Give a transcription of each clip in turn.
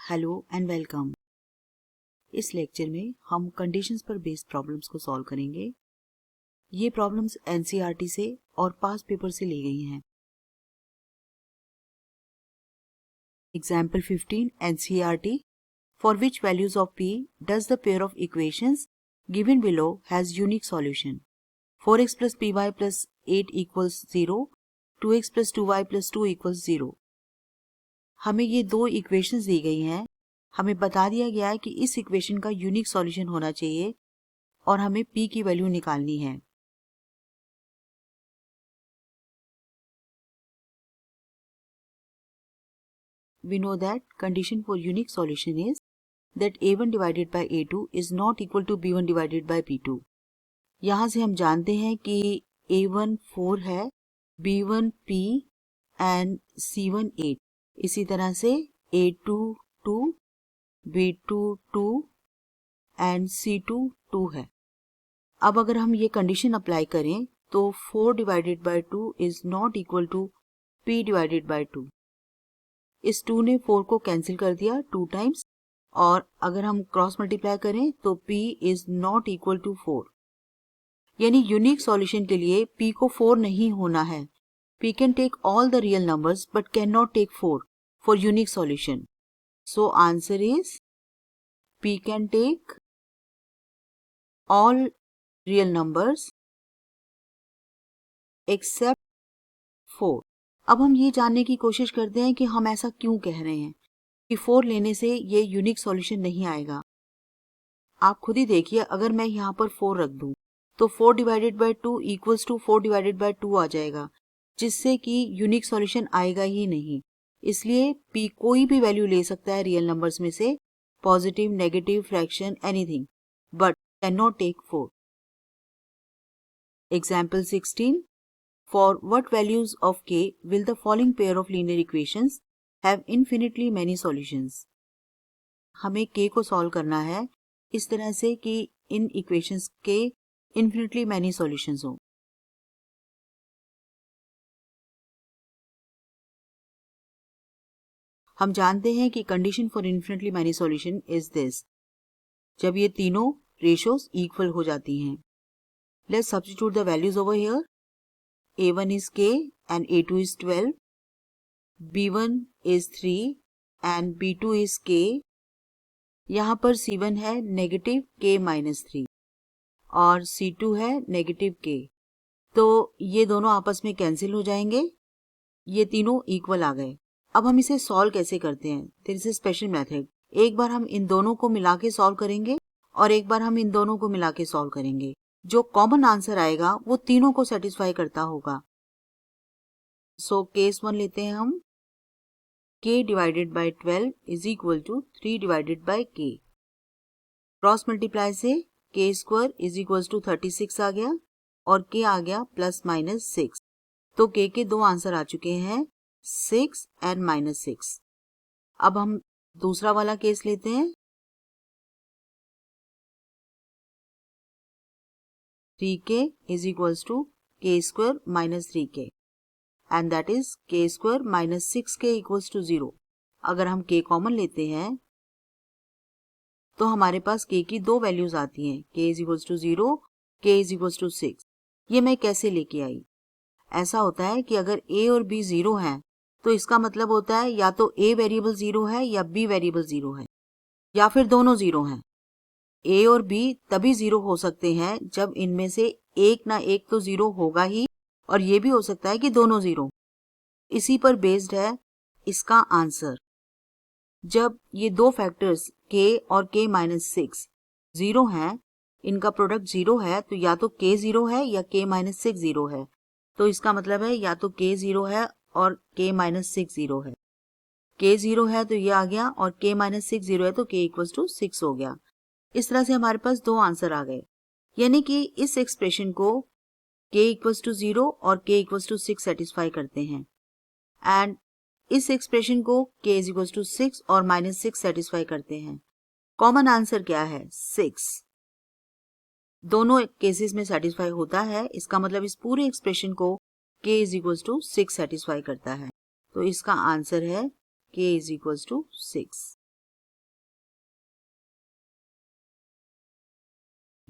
Hello and welcome. इस lecture में हम कंडीशंस पर बेस्ड प्रॉब्लम्स को सॉल्व करेंगे। ये प्रॉब्लम्स एनसीईआरटी से और पास्ट पेपर से ली गई हैं। Example 15 NCERT for which values of p does the pair of equations given below has unique solution 4x plus py plus 8 equals 0, 2x plus 2y plus 2 equals 0। हमें ये दो equations दी गई हैं। हमें बता दिया गया है कि इस इक्वेशन का यूनिक सॉल्यूशन होना चाहिए और हमें p की वैल्यू निकालनी है। We know that condition for unique solution is that a1 divided by a2 is not equal to b1 divided by b2। यहाँ से हम जानते हैं कि a1 4 है, b1 p and c1 8। इसी तरह से a2 2, b2 2 and c2 2 है। अब अगर हम ये कंडीशन अप्लाई करें तो 4 divided by 2 is not equal to p divided by 2। इस 2 ने 4 को कैंसिल कर दिया 2 टाइम्स, और अगर हम क्रॉस मल्टीप्लाई करें तो p is not equal to 4। यानी यूनिक सॉल्यूशन के लिए p को 4 नहीं होना है। p can take all the real numbers but can not take 4 for unique solution. So answer is p can take all real numbers except 4। अब हम ये जानने की कोशिश करते हैं कि हम ऐसा क्यों कह रहे हैं कि 4 लेने से ये यूनिक सॉल्यूशन नहीं आएगा। आप खुद ही देखिए, अगर मैं यहाँ पर 4 रख दूं तो 4 divided by 2 equals to 4 divided by 2 आ जाएगा, जिससे कि यूनिक सॉल्यूशन आएगा ही नहीं। इसलिए p कोई भी वैल्यू ले सकता है रियल नंबर्स में से, positive, negative, fraction, anything, but can not take 4। Example 16 For what values of k will the following pair of linear equations have infinitely many solutions? हमें k को सॉल्व करना है इस तरह से कि इन इक्वेशंस के infinitely many solutions हो। हम जानते हैं कि condition for infinitely many solution is this, जब ये तीनों ratios equal हो जाती हैं। Let's substitute the values over here. a1 is k and a2 is 12, b1 is 3 and b2 is k। यहाँ पर c1 है नेगेटिव k माइनस 3 और c2 है नेगेटिव k। तो ये दोनों आपस में कैंसिल हो जाएंगे, ये तीनों इक्वल आ गए। अब हम इसे सॉल्व कैसे करते हैं? There is a special method. एक बार हम इन दोनों को मिला के सॉल्व करेंगे और एक बार हम इन दोनों को मिला के सॉल्व करेंगे। जो कॉमन आंसर आएगा वो तीनों को सेटिस्फाई करता होगा। सो केस 1 लेते हैं हम। k divided by 12 is equal to 3 divided by k। Cross multiply से k square is equal to 36 आ गया और k आ गया प्लस माइनस 6। तो k के दो आंसर आ चुके हैं, 6 एंड माइनस 6। अब हम दूसरा वाला केस लेते हैं। 3k is equal to k square minus 3k and that is k square minus 6k equals to 0। अगर हम k कॉमन लेते हैं तो हमारे पास k की दो वैल्यूज आती हैं, k is equals to 0, k is equals to 6। ये मैं कैसे लेके आई? ऐसा होता है कि अगर a और b 0 हैं तो इसका मतलब होता है या तो a वेरिएबल 0 है या b वेरिएबल 0 है, या फिर दोनों 0 हैं। a और b तभी 0 हो सकते हैं जब इनमें से एक ना एक तो 0 होगा ही, और ये भी हो सकता है कि दोनों 0। इसी पर बेस्ड है इसका आंसर। जब ये दो फैक्टर्स k और k माइनस 6 0 हैं, इनका प्रोडक्ट 0 है, तो या तो k 0 है या k माइनस 6 0 है। तो इसका मतलब है या तो k 0 है और k माइनस 6 0 है। k 0 है तो ये आ गया और k माइनस 6 0 है तो k इक्वल्स टू 6 हो गया। इस तरह से हमारे पास दो आंसर आ गए। यानी कि इस एक्सप्रेशन को k इक्वल्स टू 0 और k इक्वल्स टू 6 सेटिस्फाई करते हैं, एंड इस एक्सप्रेशन को k इज इक्वल्स टू 6 और माइनस 6 सेटिस्फाई करते हैं। कॉमन आंसर क्या है? 6। दोनों केसेस में सेटिस्फाई होता है, इसका मतलब इस पूरे एक्सप्रेशन को k is equals to 6 satisfy करता है। तो इसका आंसर है k इज इक्वल्स टू 6।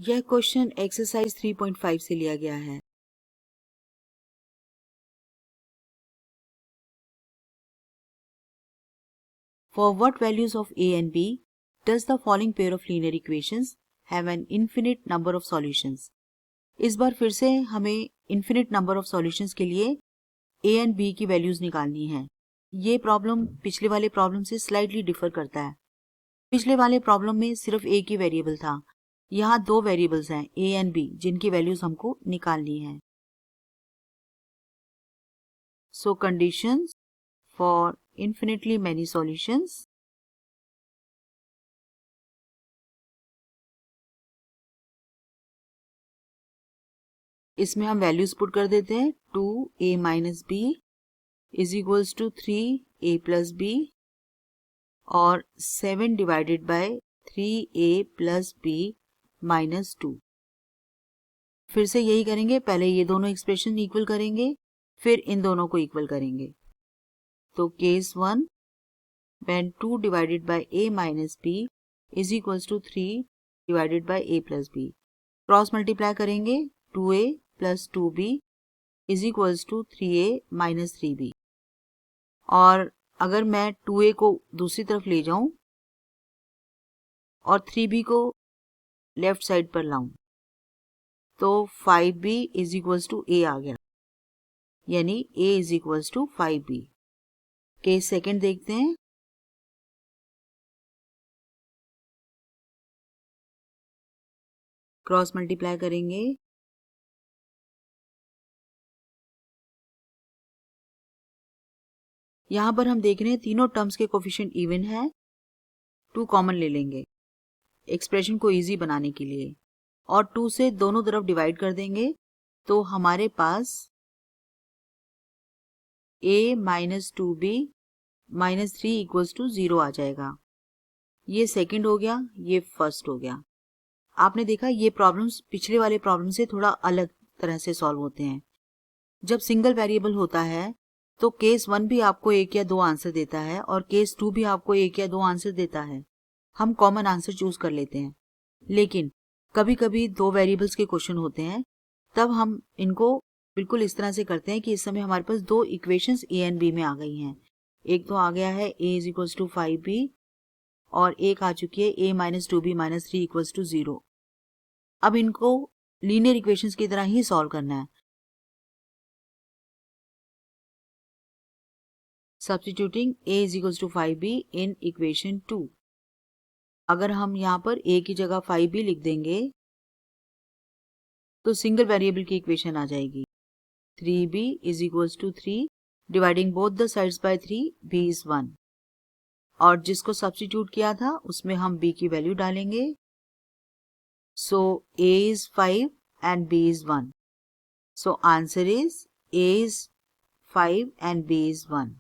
यह क्वेश्चन एक्सरसाइज 3.5 से लिया गया है। For what values of a and b does the following pair of linear equations have an infinite number of solutions? इस बार फिर से हमें infinite number of solutions के लिए a and b की वैल्यूज निकालनी है। ये प्रॉब्लम पिछले वाले प्रॉब्लम से स्लाइटली डिफर करता है। पिछले वाले प्रॉब्लम में सिर्फ a की वेरिएबल था, यहाँ दो वेरिएबल्स हैं a एंड b जिनकी वैल्यूज हमको निकालनी है। So conditions for infinitely many solutions। इसमें हम वैल्यूज पुट कर देते हैं। 2a minus b is equals to 3a plus b और 7 divided by 3a plus b minus 2। फिर से यही करेंगे, पहले ये दोनों एक्सप्रेशन इक्वल करेंगे, फिर इन दोनों को इक्वल करेंगे। तो case 1 when 2 divided by a minus b is equals to 3 divided by a plus b। Cross multiply करेंगे, 2a plus 2b is equals to 3a minus 3b। और अगर मैं 2a को दूसरी तरफ ले जाऊं और 3b को लेफ्ट साइड पर लाऊं तो 5b is equals to a आ गया, यानी a is equals to 5b। Case second देखते हैं। क्रॉस मल्टीप्लाई करेंगे, यहां पर हम देख रहे हैं तीनों टर्म्स के कोफिशिएंट इवन है। 2 कॉमन ले लेंगे एक्सप्रेशन को इजी बनाने के लिए और 2 से दोनों तरफ डिवाइड कर देंगे तो हमारे पास a minus 2b minus 3 equals to 0 आ जाएगा। ये सेकंड हो गया, ये फर्स्ट हो गया। आपने देखा ये प्रॉब्लम्स पिछले वाले प्रॉब्लम से थोड़ा अलग तरह से सॉल्व होते हैं। जब सिंगल वेरिएबल होता है तो केस 1 भी आपको 1 या 2 आंसर देता है और केस 2 भी आपको 1 या 2 आंसर देता है। हम कॉमन आंसर चूज कर लेते हैं। लेकिन कभी कभी दो वेरिएबल्स के क्वेश्चन होते हैं, तब हम इनको बिल्कुल इस तरह से करते हैं कि इस समय हमारे पास दो इक्वेशंस a एंड b में आ गई हैं। एक तो आ गया है a is equals to 5b और एक आ चुकी है a minus 2b minus 3 equals to 0। अब इनको लीनियर इक्वेशंस की तरह ही सॉल्व करना है। Substituting a is equals to 5b in equation 2। अगर हम यहाँ पर a की जगह 5b लिख देंगे तो सिंगल वेरिएबल की इक्वेशन आ जाएगी। 3b is equals to 3 dividing both the sides by 3 b is 1 और जिसको सब्स्टिट्यूट किया था उसमें हम b की वैल्यू डालेंगे। सो a is 5 and b is 1। So answer is a is 5 and b is 1।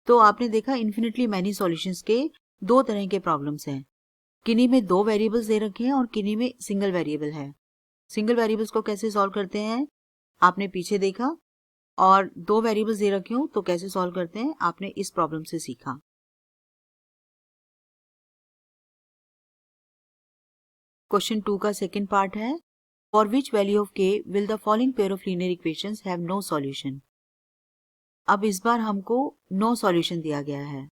तो आपने देखा इन्फिनिटली मैनी सॉल्यूशंस के दो तरह के प्रॉब्लम्स हैं। किन्हीं में दो वेरिएबल्स दे रखे हैं और किन्हीं में सिंगल वेरिएबल है। सिंगल वेरिएबल्स को कैसे सॉल्व करते हैं आपने पीछे देखा, और दो वेरिएबल्स दे रखे हो तो कैसे सॉल्व करते हैं आपने इस प्रॉब्लम से सीखा। क्वेश्चन 2 का सेकंड पार्ट है, for which value of k will the following pair of linear equations have no solution. अब इस बार हमको नो सॉल्यूशन दिया गया है।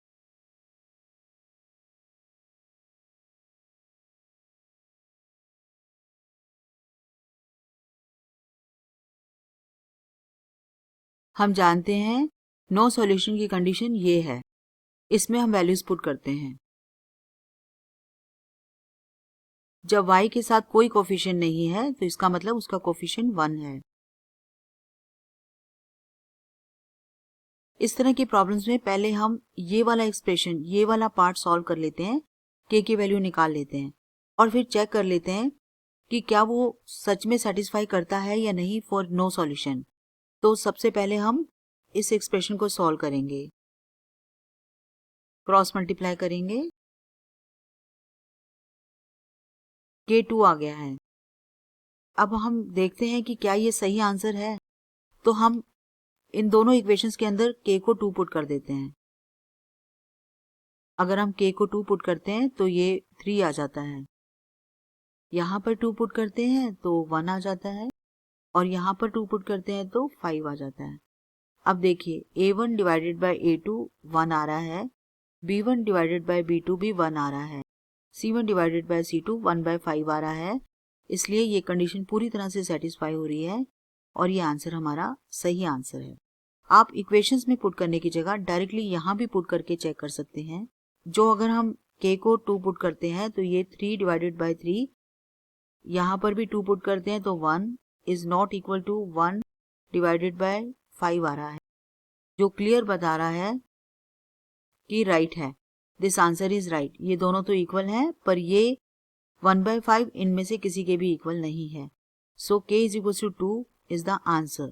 हम जानते हैं नो सॉल्यूशन की कंडीशन ये है। इसमें हम वैल्यूज पुट करते हैं। जब y के साथ कोई कोफिशिएंट नहीं है तो इसका मतलब उसका कोफिशिएंट 1 है। इस तरह की प्रॉब्लम्स में पहले हम ये वाला एक्सप्रेशन, ये वाला पार्ट सॉल्व कर लेते हैं, k की वैल्यू निकाल लेते हैं और फिर चेक कर लेते हैं कि क्या वो सच में सेटिस्फाई करता है या नहीं फॉर नो सॉल्यूशन। तो सबसे पहले हम इस एक्सप्रेशन को सॉल्व करेंगे, क्रॉस मल्टीप्लाई करेंगे, k2 आ गया है। अब हम देखते हैं कि क्या ये सही आंसर है। तो हम इन दोनों इक्वेशंस के अंदर k को 2 पुट कर देते हैं। अगर हम k को 2 पुट करते हैं तो ये 3 आ जाता है। यहाँ पर 2 पुट करते हैं तो 1 आ जाता है और यहाँ पर 2 पुट करते हैं तो 5 आ जाता है। अब देखिए A1 डिवाइडेड बाय A2 1 आ रहा है, B1 डिवाइडेड बाय B2 भी 1 आ रहा है, C1 डिवाइडेड बाय C2 1/5 आ रहा है। इसलिए ये कंडीशन पूरी तरह से सेटिस्फाई हो रही है और ये आंसर हमारा सही आंसर है। आप इक्वेशंस में पुट करने की जगह डायरेक्टली यहाँ भी पुट करके चेक कर सकते हैं। जो अगर हम k को 2 पुट करते हैं तो ये 3 डिवाइडेड बाय 3, यहाँ पर भी 2 पुट करते हैं तो 1 is not equal to 1 divided by 5 आ रहा है, जो क्लियर बता रहा है कि राइट है। This answer is right. ये दोनों तो इक्वल हैं पर ये 1/5 इनमें से किसी के भी इक्वल नहीं है। So k is equal to 2 is the answer.